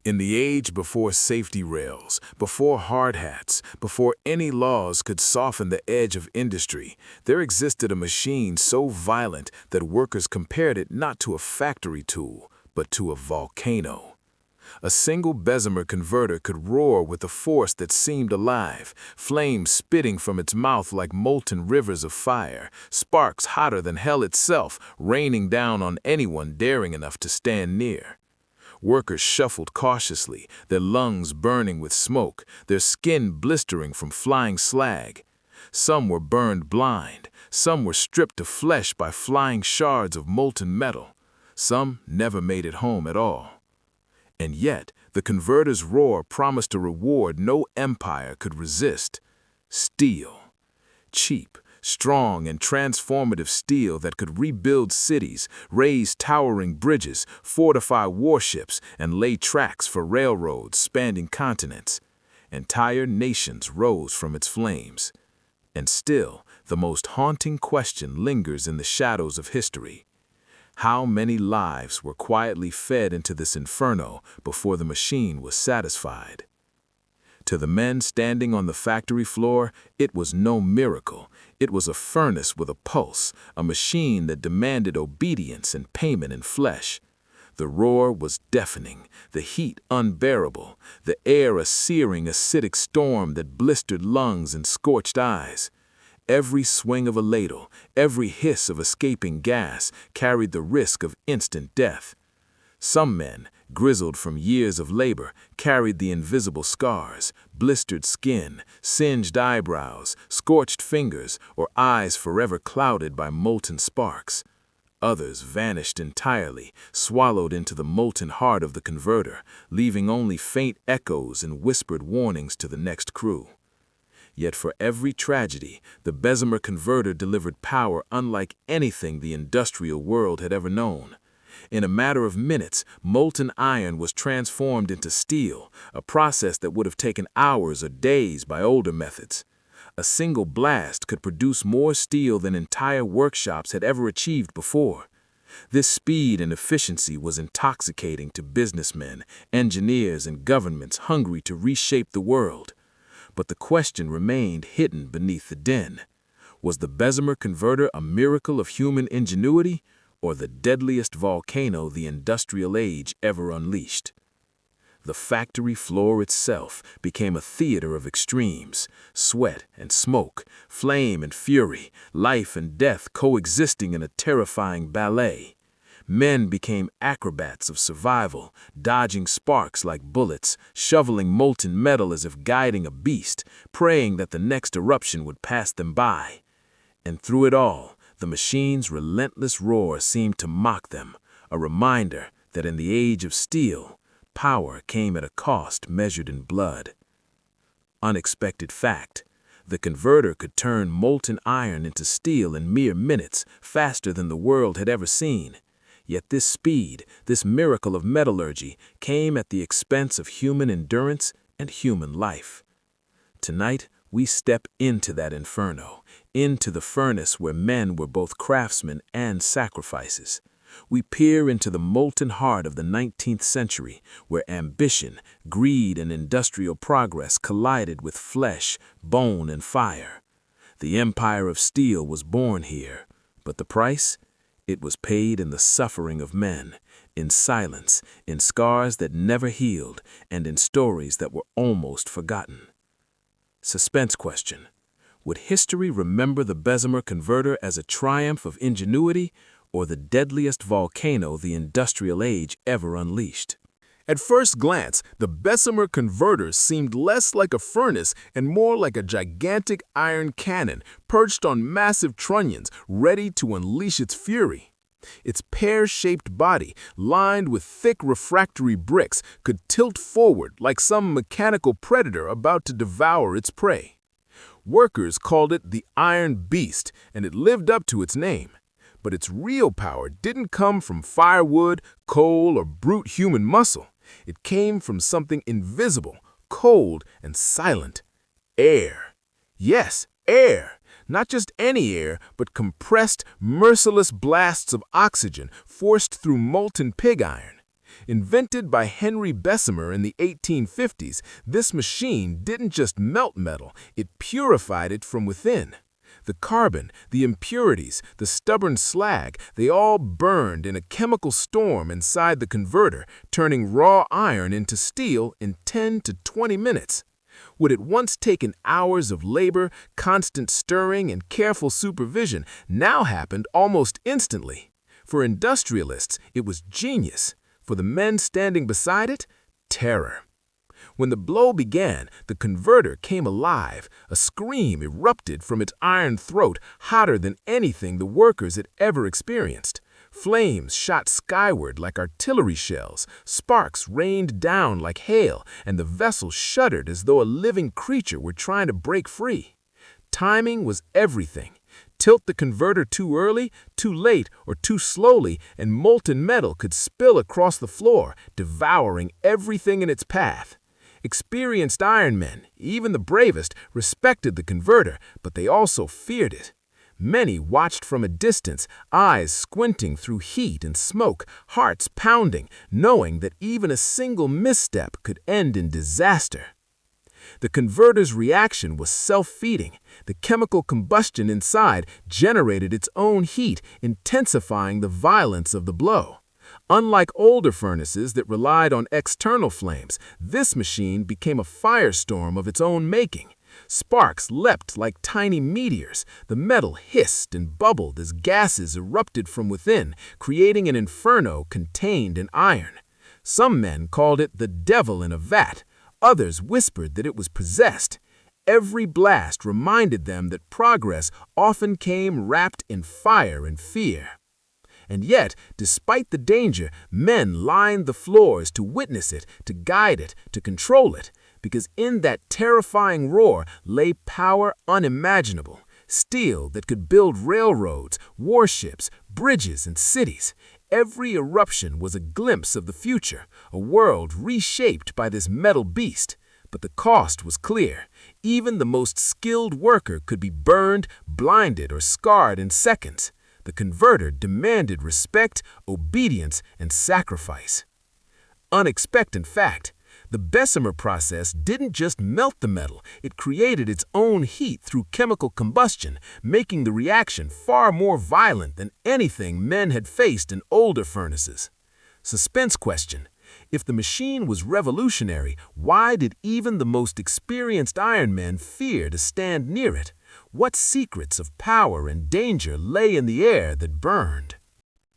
In the age before safety rails, before hard hats, before any laws could soften the edge of industry, there existed a machine so violent that workers compared it not to a factory tool, but to a volcano. A single Bessemer converter could roar with a force that seemed alive, flames spitting from its mouth like molten rivers of fire, sparks hotter than hell itself raining down on anyone daring enough to stand near. Workers shuffled cautiously, their lungs burning with smoke, their skin blistering from flying slag. Some were burned blind, some were stripped of flesh by flying shards of molten metal. Some never made it home at all. And yet, the converter's roar promised a reward no empire could resist: steel. Cheap, strong, and transformative steel that could rebuild cities, raise towering bridges, fortify warships, and lay tracks for railroads spanning continents. Entire nations rose from its flames. And still, the most haunting question lingers in the shadows of history. How many lives were quietly fed into this inferno before the machine was satisfied? To the men standing on the factory floor, it was no miracle. It was a furnace with a pulse, a machine that demanded obedience and payment in flesh. The roar was deafening, the heat unbearable, the air a searing acidic storm that blistered lungs and scorched eyes. Every swing of a ladle, every hiss of escaping gas carried the risk of instant death. Some men, grizzled from years of labor, carried the invisible scars, blistered skin, singed eyebrows, scorched fingers, or eyes forever clouded by molten sparks. Others vanished entirely, swallowed into the molten heart of the converter, leaving only faint echoes and whispered warnings to the next crew. Yet for every tragedy, the Bessemer converter delivered power unlike anything the industrial world had ever known. In a matter of minutes, molten iron was transformed into steel, a process that would have taken hours or days by older methods. A single blast could produce more steel than entire workshops had ever achieved before. This speed and efficiency was intoxicating to businessmen, engineers, and governments hungry to reshape the world. But the question remained hidden beneath the din. Was the Bessemer converter a miracle of human ingenuity, or the deadliest volcano the industrial age ever unleashed? The factory floor itself became a theater of extremes: sweat and smoke, flame and fury, life and death coexisting in a terrifying ballet. Men became acrobats of survival, dodging sparks like bullets, shoveling molten metal as if guiding a beast, praying that the next eruption would pass them by. And through it all, the machine's relentless roar seemed to mock them, a reminder that in the age of steel, power came at a cost measured in blood. Unexpected fact: the converter could turn molten iron into steel in mere minutes, faster than the world had ever seen. Yet this speed, this miracle of metallurgy, came at the expense of human endurance and human life. Tonight, we step into that inferno, into the furnace where men were both craftsmen and sacrifices. We peer into the molten heart of the 19th century, where ambition, greed, and industrial progress collided with flesh, bone, and fire. The empire of steel was born here, but the price? It was paid in the suffering of men, in silence, in scars that never healed, and in stories that were almost forgotten. Suspense question: would history remember the Bessemer converter as a triumph of ingenuity, or the deadliest volcano the industrial age ever unleashed? At first glance, the Bessemer converter seemed less like a furnace and more like a gigantic iron cannon perched on massive trunnions, ready to unleash its fury. Its pear-shaped body, lined with thick refractory bricks, could tilt forward like some mechanical predator about to devour its prey. Workers called it the Iron Beast, and it lived up to its name. But its real power didn't come from firewood, coal, or brute human muscle. It came from something invisible, cold, and silent: air. Yes, air. Not just any air, but compressed, merciless blasts of oxygen forced through molten pig iron. Invented by Henry Bessemer in the 1850s, this machine didn't just melt metal, it purified it from within. The carbon, the impurities, the stubborn slag, they all burned in a chemical storm inside the converter, turning raw iron into steel in 10 to 20 minutes. What had once taken hours of labor, constant stirring, and careful supervision now happened almost instantly. For industrialists, it was genius. For the men standing beside it, terror. When the blow began, the converter came alive. A scream erupted from its iron throat, hotter than anything the workers had ever experienced. Flames shot skyward like artillery shells, sparks rained down like hail, and the vessel shuddered as though a living creature were trying to break free. Timing was everything. Tilt the converter too early, too late, or too slowly, and molten metal could spill across the floor, devouring everything in its path. Experienced ironmen, even the bravest, respected the converter, but they also feared it. Many watched from a distance, eyes squinting through heat and smoke, hearts pounding, knowing that even a single misstep could end in disaster. The converter's reaction was self-feeding. The chemical combustion inside generated its own heat, intensifying the violence of the blow. Unlike older furnaces that relied on external flames, this machine became a firestorm of its own making. Sparks leapt like tiny meteors. The metal hissed and bubbled as gases erupted from within, creating an inferno contained in iron. Some men called it the devil in a vat. Others whispered that it was possessed. Every blast reminded them that progress often came wrapped in fire and fear. And yet, despite the danger, men lined the floors to witness it, to guide it, to control it, because in that terrifying roar lay power unimaginable, steel that could build railroads, warships, bridges, and cities. Every eruption was a glimpse of the future, a world reshaped by this metal beast. But the cost was clear. Even the most skilled worker could be burned, blinded, or scarred in seconds. The converter demanded respect, obedience, and sacrifice. Unexpected fact, the Bessemer process didn't just melt the metal, it created its own heat through chemical combustion, making the reaction far more violent than anything men had faced in older furnaces. Suspense question. If the machine was revolutionary, why did even the most experienced ironmen fear to stand near it? What secrets of power and danger lay in the air that burned?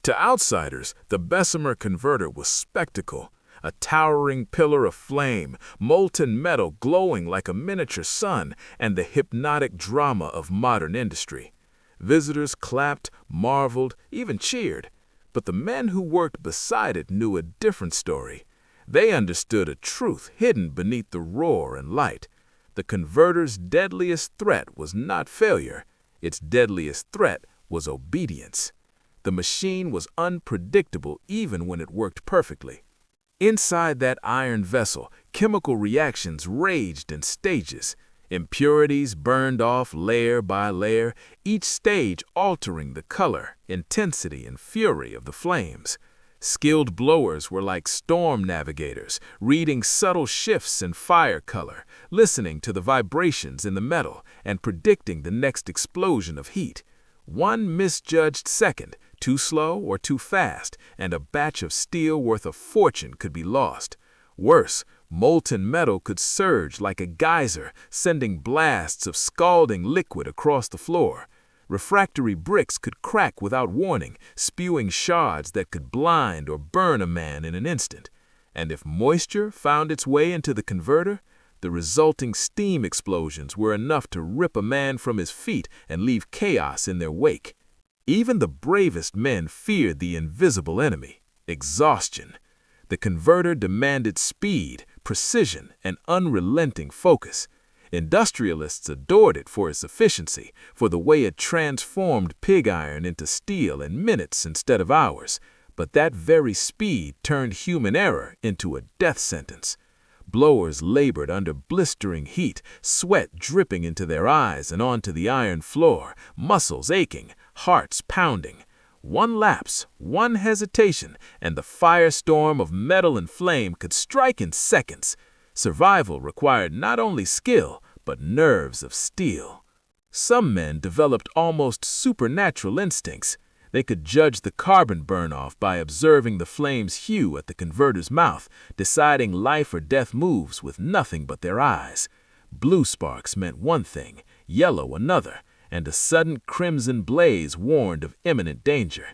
To outsiders, the Bessemer converter was spectacle, a towering pillar of flame, molten metal glowing like a miniature sun, and the hypnotic drama of modern industry. Visitors clapped, marveled, even cheered. But the men who worked beside it knew a different story. They understood a truth hidden beneath the roar and light. The converter's deadliest threat was not failure. Its deadliest threat was obedience. The machine was unpredictable even when it worked perfectly. Inside that iron vessel, chemical reactions raged in stages. Impurities burned off layer by layer, each stage altering the color, intensity, and fury of the flames. Skilled blowers were like storm navigators, reading subtle shifts in fire color, listening to the vibrations in the metal, and predicting the next explosion of heat. One misjudged second, too slow or too fast, and a batch of steel worth a fortune could be lost. Worse, molten metal could surge like a geyser, sending blasts of scalding liquid across the floor. Refractory bricks could crack without warning, spewing shards that could blind or burn a man in an instant. And if moisture found its way into the converter, the resulting steam explosions were enough to rip a man from his feet and leave chaos in their wake. Even the bravest men feared the invisible enemy, exhaustion. The converter demanded speed, precision, and unrelenting focus. Industrialists adored it for its efficiency, for the way it transformed pig iron into steel in minutes instead of hours. But that very speed turned human error into a death sentence. Blowers labored under blistering heat, sweat dripping into their eyes and onto the iron floor, muscles aching, hearts pounding. One lapse, one hesitation, and the firestorm of metal and flame could strike in seconds. Survival required not only skill, but nerves of steel. Some men developed almost supernatural instincts. They could judge the carbon burn-off by observing the flame's hue at the converter's mouth, deciding life or death moves with nothing but their eyes. Blue sparks meant one thing, yellow another, and a sudden crimson blaze warned of imminent danger.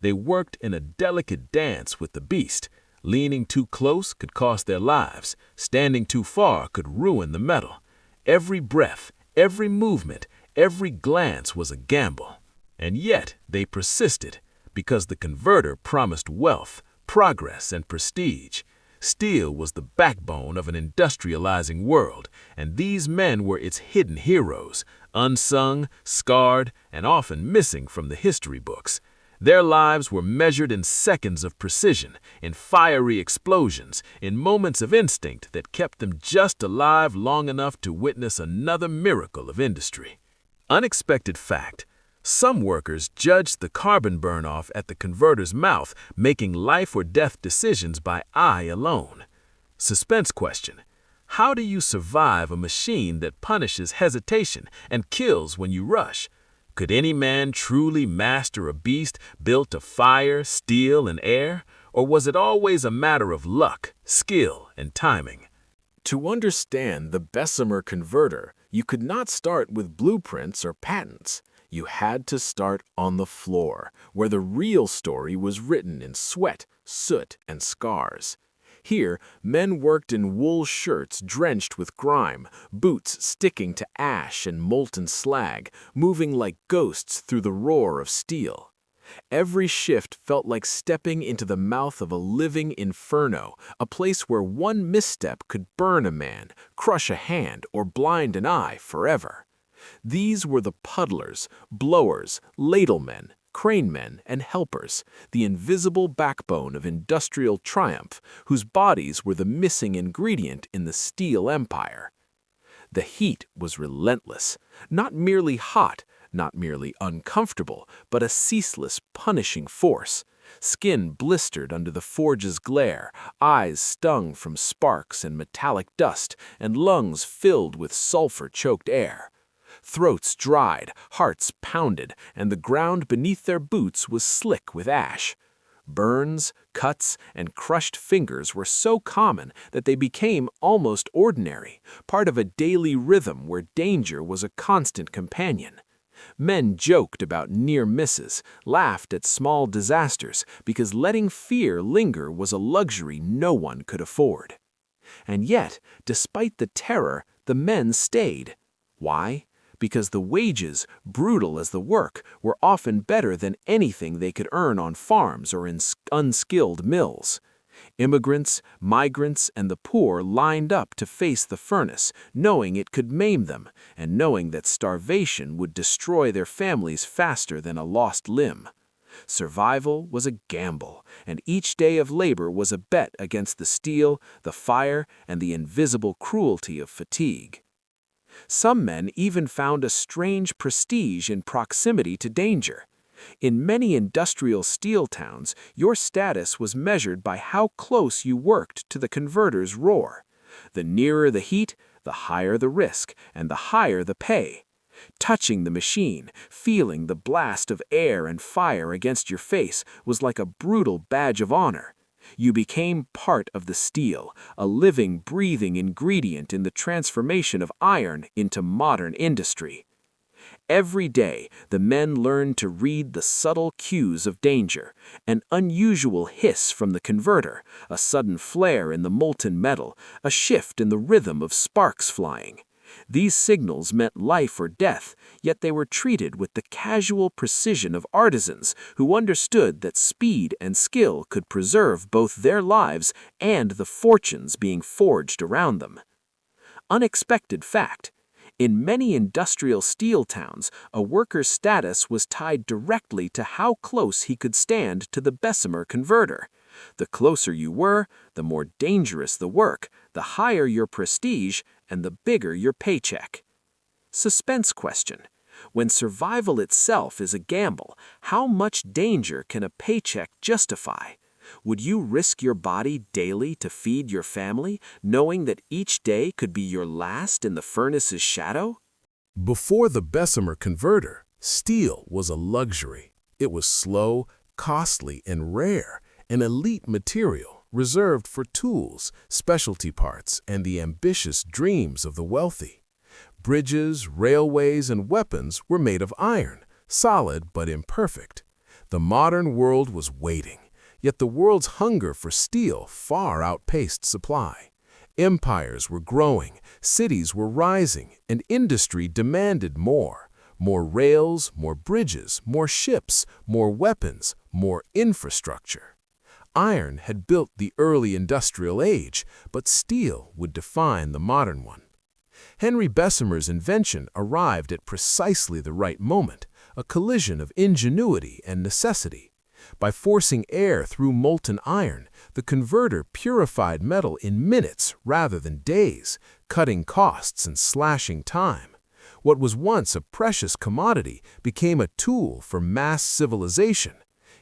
They worked in a delicate dance with the beast. Leaning too close could cost their lives. Standing too far could ruin the metal. Every breath, every movement, every glance was a gamble. And yet they persisted, because the converter promised wealth, progress, and prestige. Steel was the backbone of an industrializing world, and these men were its hidden heroes, unsung, scarred, and often missing from the history books. Their lives were measured in seconds of precision, in fiery explosions, in moments of instinct that kept them just alive long enough to witness another miracle of industry. Unexpected fact: some workers judged the carbon burn-off at the converter's mouth, making life or death decisions by eye alone. Suspense question: how do you survive a machine that punishes hesitation and kills when you rush? Could any man truly master a beast built of fire, steel, and air? Or was it always a matter of luck, skill, and timing? To understand the Bessemer converter, you could not start with blueprints or patents. You had to start on the floor, where the real story was written in sweat, soot, and scars. Here, men worked in wool shirts drenched with grime, boots sticking to ash and molten slag, moving like ghosts through the roar of steel. Every shift felt like stepping into the mouth of a living inferno, a place where one misstep could burn a man, crush a hand, or blind an eye forever. These were the puddlers, blowers, ladlemen, cranemen, and helpers, the invisible backbone of industrial triumph, whose bodies were the missing ingredient in the steel empire. The heat was relentless, not merely hot, not merely uncomfortable, but a ceaseless, punishing force. Skin blistered under the forge's glare, eyes stung from sparks and metallic dust, and lungs filled with sulfur-choked air. Throats dried, hearts pounded, and the ground beneath their boots was slick with ash. Burns, cuts, and crushed fingers were so common that they became almost ordinary, part of a daily rhythm where danger was a constant companion. Men joked about near misses, laughed at small disasters, because letting fear linger was a luxury no one could afford. And yet, despite the terror, the men stayed. Why? Because the wages, brutal as the work, were often better than anything they could earn on farms or in unskilled mills. Immigrants, migrants, and the poor lined up to face the furnace, knowing it could maim them, and knowing that starvation would destroy their families faster than a lost limb. Survival was a gamble, and each day of labor was a bet against the steel, the fire, and the invisible cruelty of fatigue. Some men even found a strange prestige in proximity to danger. In many industrial steel towns, your status was measured by how close you worked to the converter's roar. The nearer the heat, the higher the risk, and the higher the pay. Touching the machine, feeling the blast of air and fire against your face was like a brutal badge of honor. You became part of the steel, a living, breathing ingredient in the transformation of iron into modern industry. Every day, the men learned to read the subtle cues of danger: an unusual hiss from the converter, a sudden flare in the molten metal, a shift in the rhythm of sparks flying. These signals meant life or death, yet they were treated with the casual precision of artisans who understood that speed and skill could preserve both their lives and the fortunes being forged around them. Unexpected fact: in many industrial steel towns, a worker's status was tied directly to how close he could stand to the Bessemer converter. The closer you were, the more dangerous the work, the higher your prestige, and the bigger your paycheck. Suspense question: When survival itself is a gamble, how much danger can a paycheck justify? Would you risk your body daily to feed your family, knowing that each day could be your last in the furnace's shadow? Before the Bessemer converter, steel was a luxury. It was slow, costly, and rare, an elite material reserved for tools, specialty parts, and the ambitious dreams of the wealthy. Bridges, railways, and weapons were made of iron, solid but imperfect. The modern world was waiting, yet the world's hunger for steel far outpaced supply. Empires were growing, cities were rising, and industry demanded more. More rails, more bridges, more ships, more weapons, more infrastructure. Iron had built the early industrial age, but steel would define the modern one. Henry Bessemer's invention arrived at precisely the right moment, a collision of ingenuity and necessity. By forcing air through molten iron, the converter purified metal in minutes rather than days, cutting costs and slashing time. What was once a precious commodity became a tool for mass civilization.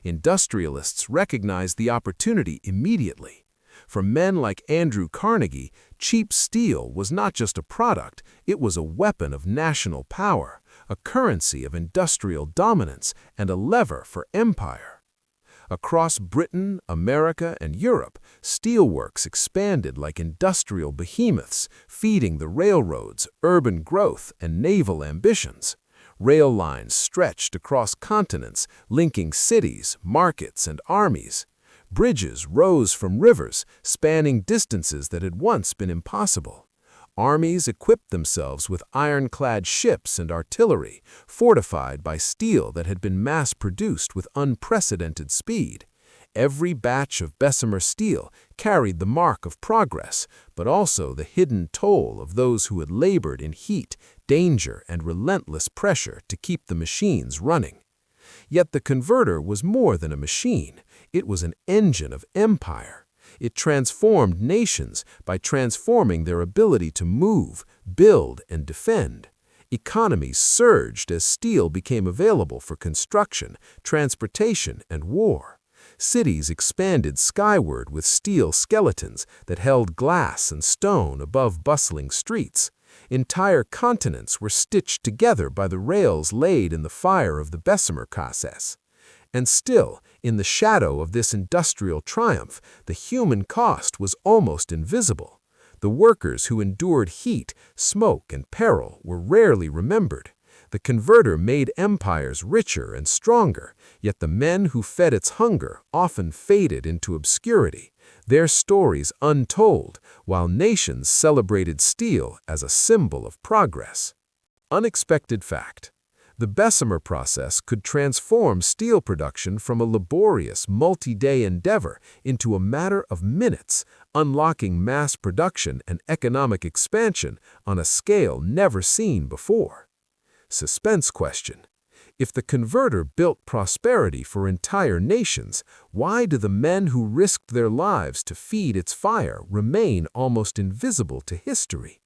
Industrialists recognized the opportunity immediately. For men like Andrew Carnegie, cheap steel was not just a product, it was a weapon of national power, a currency of industrial dominance, and a lever for empire. Across Britain, America, and Europe, steelworks expanded like industrial behemoths, feeding the railroads, urban growth, and naval ambitions. Rail lines stretched across continents, linking cities, markets, and armies. Bridges rose from rivers, spanning distances that had once been impossible. Armies equipped themselves with ironclad ships and artillery, fortified by steel that had been mass-produced with unprecedented speed. Every batch of Bessemer steel carried the mark of progress, but also the hidden toll of those who had labored in heat, danger, and relentless pressure to keep the machines running. Yet the converter was more than a machine. It was an engine of empire. It transformed nations by transforming their ability to move, build, and defend. Economies surged as steel became available for construction, transportation, and war. Cities expanded skyward with steel skeletons that held glass and stone above bustling streets. Entire continents were stitched together by the rails laid in the fire of the Bessemer process. And still, in the shadow of this industrial triumph, the human cost was almost invisible. The workers who endured heat, smoke, and peril were rarely remembered. The converter made empires richer and stronger, yet the men who fed its hunger often faded into obscurity, their stories untold, while nations celebrated steel as a symbol of progress. Unexpected fact: the Bessemer process could transform steel production from a laborious, multi-day endeavor into a matter of minutes, unlocking mass production and economic expansion on a scale never seen before. Suspense question: if the converter built prosperity for entire nations, why do the men who risked their lives to feed its fire remain almost invisible to history?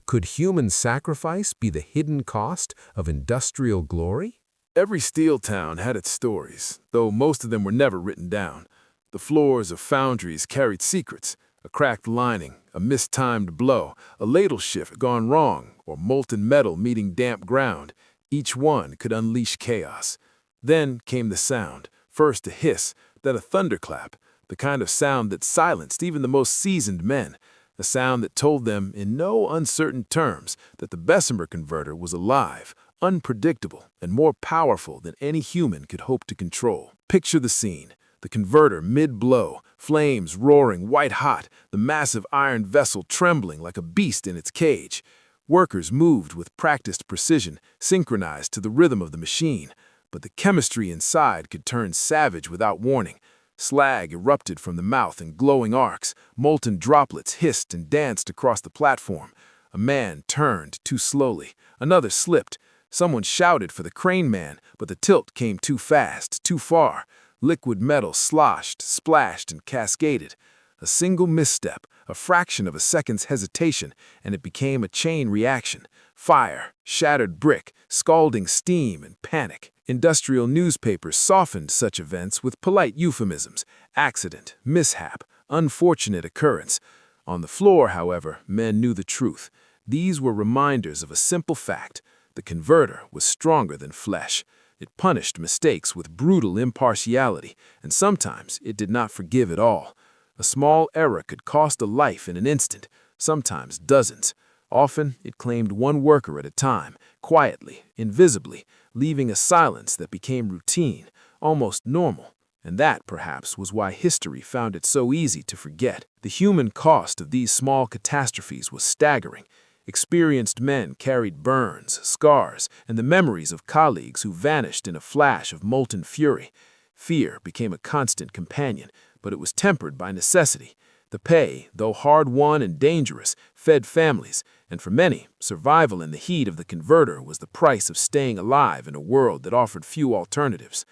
Could human sacrifice be the hidden cost of industrial glory? Every steel town had its stories, though most of them were never written down. The floors of foundries carried secrets: a cracked lining, a mistimed blow, a ladle shift gone wrong, or molten metal meeting damp ground. Each one could unleash chaos. Then came the sound, first a hiss, then a thunderclap, the kind of sound that silenced even the most seasoned men, a sound that told them in no uncertain terms that the Bessemer converter was alive, unpredictable, and more powerful than any human could hope to control. Picture the scene: the converter mid-blow, flames roaring white-hot, the massive iron vessel trembling like a beast in its cage. Workers moved with practiced precision, synchronized to the rhythm of the machine, but the chemistry inside could turn savage without warning. Slag erupted from the mouth in glowing arcs, molten droplets hissed and danced across the platform. A man turned too slowly, another slipped. Someone shouted for the crane man, but the tilt came too fast, too far. Liquid metal sloshed, splashed, and cascaded. A single misstep, a fraction of a second's hesitation, and it became a chain reaction. Fire, shattered brick, scalding steam, and panic. Industrial newspapers softened such events with polite euphemisms: accident, mishap, unfortunate occurrence. On the floor, however, men knew the truth. These were reminders of a simple fact: the converter was stronger than flesh. It punished mistakes with brutal impartiality, and sometimes it did not forgive at all. A small error could cost a life in an instant, sometimes dozens. Often, it claimed one worker at a time, quietly, invisibly, leaving a silence that became routine, almost normal. And that, perhaps, was why history found it so easy to forget. The human cost of these small catastrophes was staggering. Experienced men carried burns, scars, and the memories of colleagues who vanished in a flash of molten fury. Fear became a constant companion, but it was tempered by necessity. The pay, though hard-won and dangerous, fed families, and for many, survival in the heat of the converter was the price of staying alive in a world that offered few alternatives.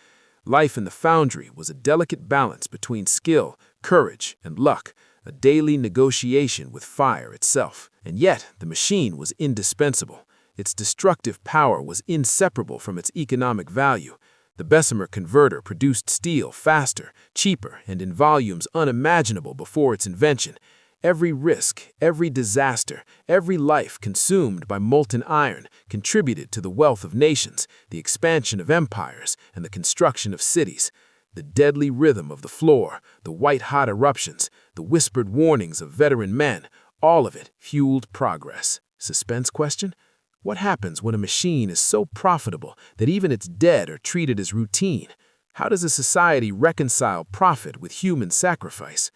Life in the foundry was a delicate balance between skill, courage, and luck, a daily negotiation with fire itself. And yet, the machine was indispensable. Its destructive power was inseparable from its economic value. The Bessemer converter produced steel faster, cheaper, and in volumes unimaginable before its invention. Every risk, every disaster, every life consumed by molten iron contributed to the wealth of nations, the expansion of empires, and the construction of cities. The deadly rhythm of the floor, the white-hot eruptions, the whispered warnings of veteran men, all of it fueled progress. Suspense question? What happens when a machine is so profitable that even its dead are treated as routine? How does a society reconcile profit with human sacrifice?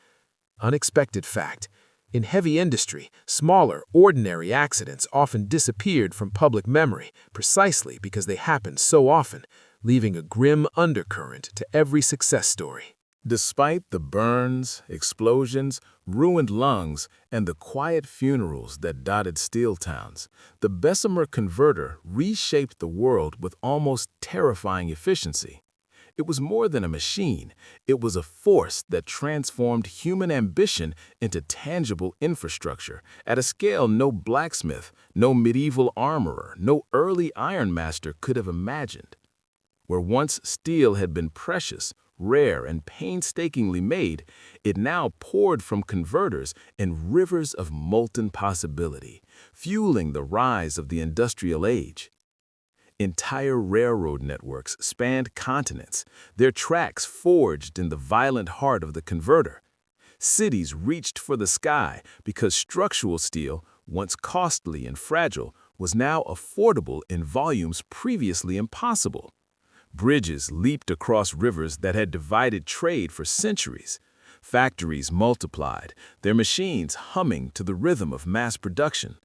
Unexpected fact: in heavy industry, smaller, ordinary accidents often disappeared from public memory precisely because they happened so often, leaving a grim undercurrent to every success story. Despite the burns, explosions, ruined lungs, and the quiet funerals that dotted steel towns, the Bessemer converter reshaped the world with almost terrifying efficiency. It was more than a machine. It was a force that transformed human ambition into tangible infrastructure at a scale no blacksmith, no medieval armorer, no early ironmaster could have imagined. Where once steel had been precious, rare, and painstakingly made, it now poured from converters in rivers of molten possibility, fueling the rise of the industrial age. Entire railroad networks spanned continents, their tracks forged in the violent heart of the converter. Cities reached for the sky because structural steel, once costly and fragile, was now affordable in volumes previously impossible. Bridges leaped across rivers that had divided trade for centuries. Factories multiplied, their machines humming to the rhythm of mass production.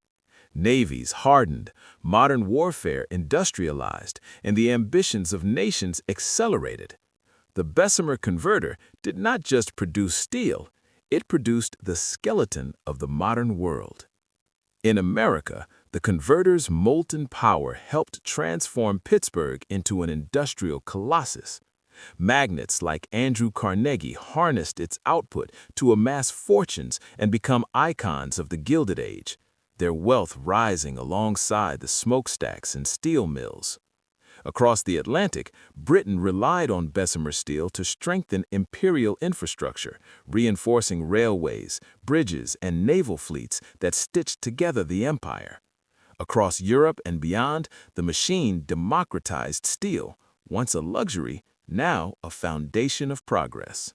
Navies hardened, modern warfare industrialized, and the ambitions of nations accelerated. The Bessemer converter did not just produce steel, it produced the skeleton of the modern world. In America, the converter's molten power helped transform Pittsburgh into an industrial colossus. Magnates like Andrew Carnegie harnessed its output to amass fortunes and become icons of the Gilded Age, their wealth rising alongside the smokestacks and steel mills. Across the Atlantic, Britain relied on Bessemer steel to strengthen imperial infrastructure, reinforcing railways, bridges, and naval fleets that stitched together the empire. Across Europe and beyond, the machine democratized steel, once a luxury, now a foundation of progress.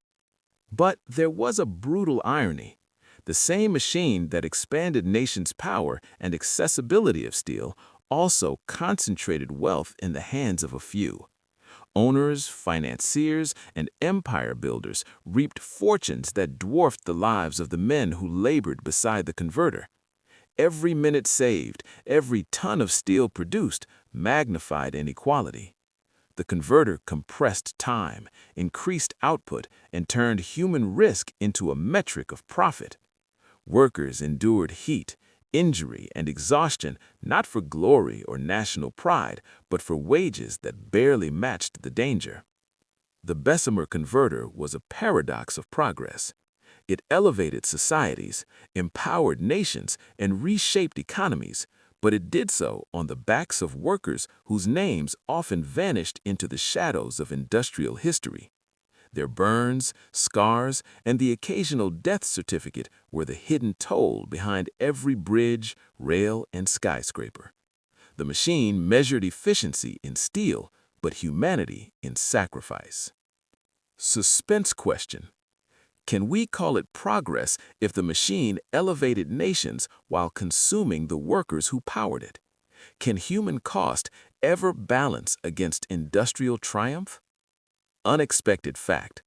But there was a brutal irony. The same machine that expanded nations' power and accessibility of steel also concentrated wealth in the hands of a few. Owners, financiers, and empire builders reaped fortunes that dwarfed the lives of the men who labored beside the converter. Every minute saved, every ton of steel produced, magnified inequality. The converter compressed time, increased output, and turned human risk into a metric of profit. Workers endured heat, injury, and exhaustion not for glory or national pride, but for wages that barely matched the danger. The Bessemer converter was a paradox of progress. It elevated societies, empowered nations, and reshaped economies, but it did so on the backs of workers whose names often vanished into the shadows of industrial history. Their burns, scars, and the occasional death certificate were the hidden toll behind every bridge, rail, and skyscraper. The machine measured efficiency in steel, but humanity in sacrifice. Suspense question. Can we call it progress if the machine elevated nations while consuming the workers who powered it? Can human cost ever balance against industrial triumph? Unexpected fact.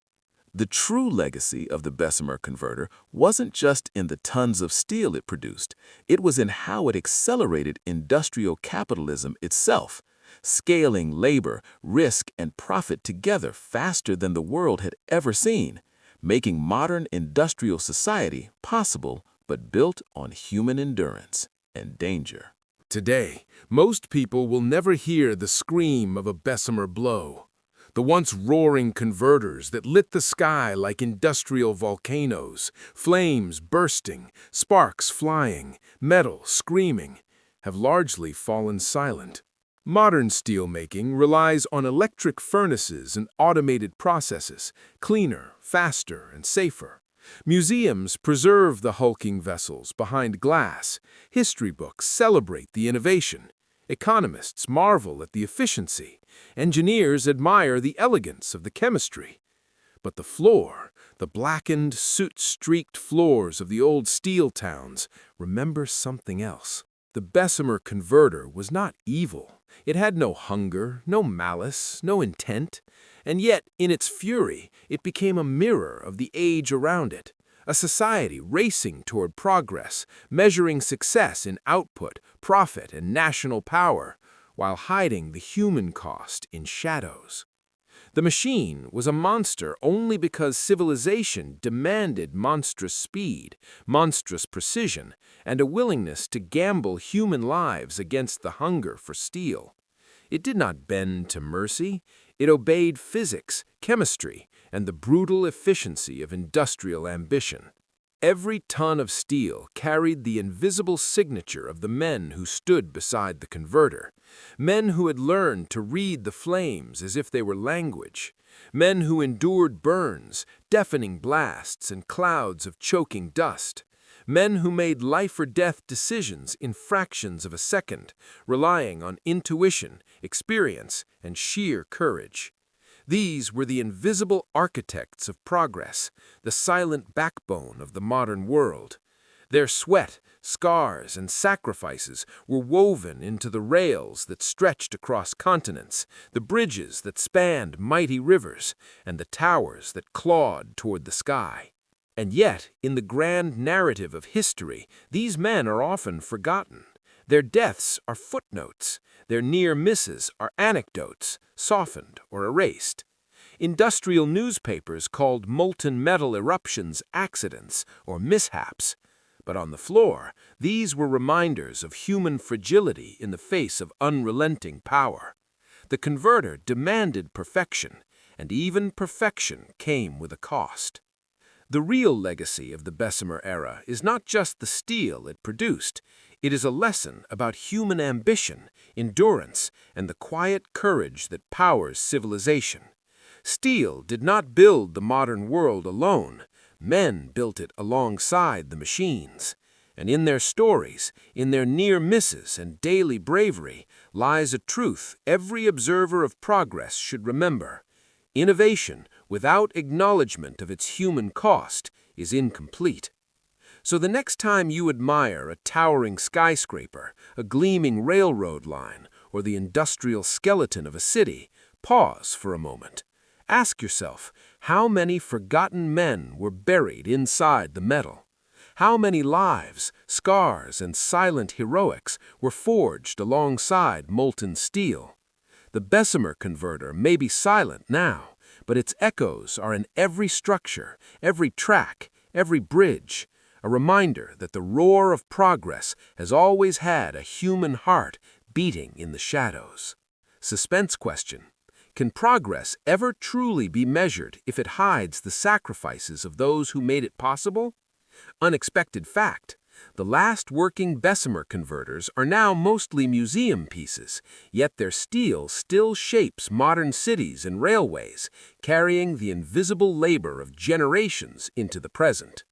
The true legacy of the Bessemer converter wasn't just in the tons of steel it produced, it was in how it accelerated industrial capitalism itself, scaling labor, risk, and profit together faster than the world had ever seen, making modern industrial society possible but built on human endurance and danger. Today, most people will never hear the scream of a Bessemer blow. The once roaring converters that lit the sky like industrial volcanoes, flames bursting, sparks flying, metal screaming, have largely fallen silent. Modern steelmaking relies on electric furnaces and automated processes, cleaner, faster, and safer. Museums preserve the hulking vessels behind glass. History books celebrate the innovation. Economists marvel at the efficiency. Engineers admire the elegance of the chemistry. But the floor, the blackened, soot-streaked floors of the old steel towns, remember something else. The Bessemer converter was not evil. It had no hunger, no malice, no intent. And yet, in its fury, it became a mirror of the age around it. A society racing toward progress, measuring success in output, profit, and national power, while hiding the human cost in shadows. The machine was a monster only because civilization demanded monstrous speed, monstrous precision, and a willingness to gamble human lives against the hunger for steel. It did not bend to mercy. It obeyed physics, chemistry, and the brutal efficiency of industrial ambition. Every ton of steel carried the invisible signature of the men who stood beside the converter, men who had learned to read the flames as if they were language, men who endured burns, deafening blasts, and clouds of choking dust, men who made life-or-death decisions in fractions of a second, relying on intuition, experience, and sheer courage. These were the invisible architects of progress, the silent backbone of the modern world. Their sweat, scars, and sacrifices were woven into the rails that stretched across continents, the bridges that spanned mighty rivers, and the towers that clawed toward the sky. And yet, in the grand narrative of history, these men are often forgotten. Their deaths are footnotes. Their near misses are anecdotes, softened or erased. Industrial newspapers called molten metal eruptions accidents or mishaps. But on the floor, these were reminders of human fragility in the face of unrelenting power. The converter demanded perfection, and even perfection came with a cost. The real legacy of the Bessemer era is not just the steel it produced. It is a lesson about human ambition, endurance, and the quiet courage that powers civilization. Steel did not build the modern world alone. Men built it alongside the machines. And in their stories, in their near misses and daily bravery, lies a truth every observer of progress should remember. Innovation, without acknowledgement of its human cost, is incomplete. So the next time you admire a towering skyscraper, a gleaming railroad line, or the industrial skeleton of a city, pause for a moment. Ask yourself, how many forgotten men were buried inside the metal? How many lives, scars, and silent heroics were forged alongside molten steel? The Bessemer converter may be silent now, but its echoes are in every structure, every track, every bridge, a reminder that the roar of progress has always had a human heart beating in the shadows. Suspense question. Can progress ever truly be measured if it hides the sacrifices of those who made it possible? Unexpected fact. The last working Bessemer converters are now mostly museum pieces, yet their steel still shapes modern cities and railways, carrying the invisible labor of generations into the present.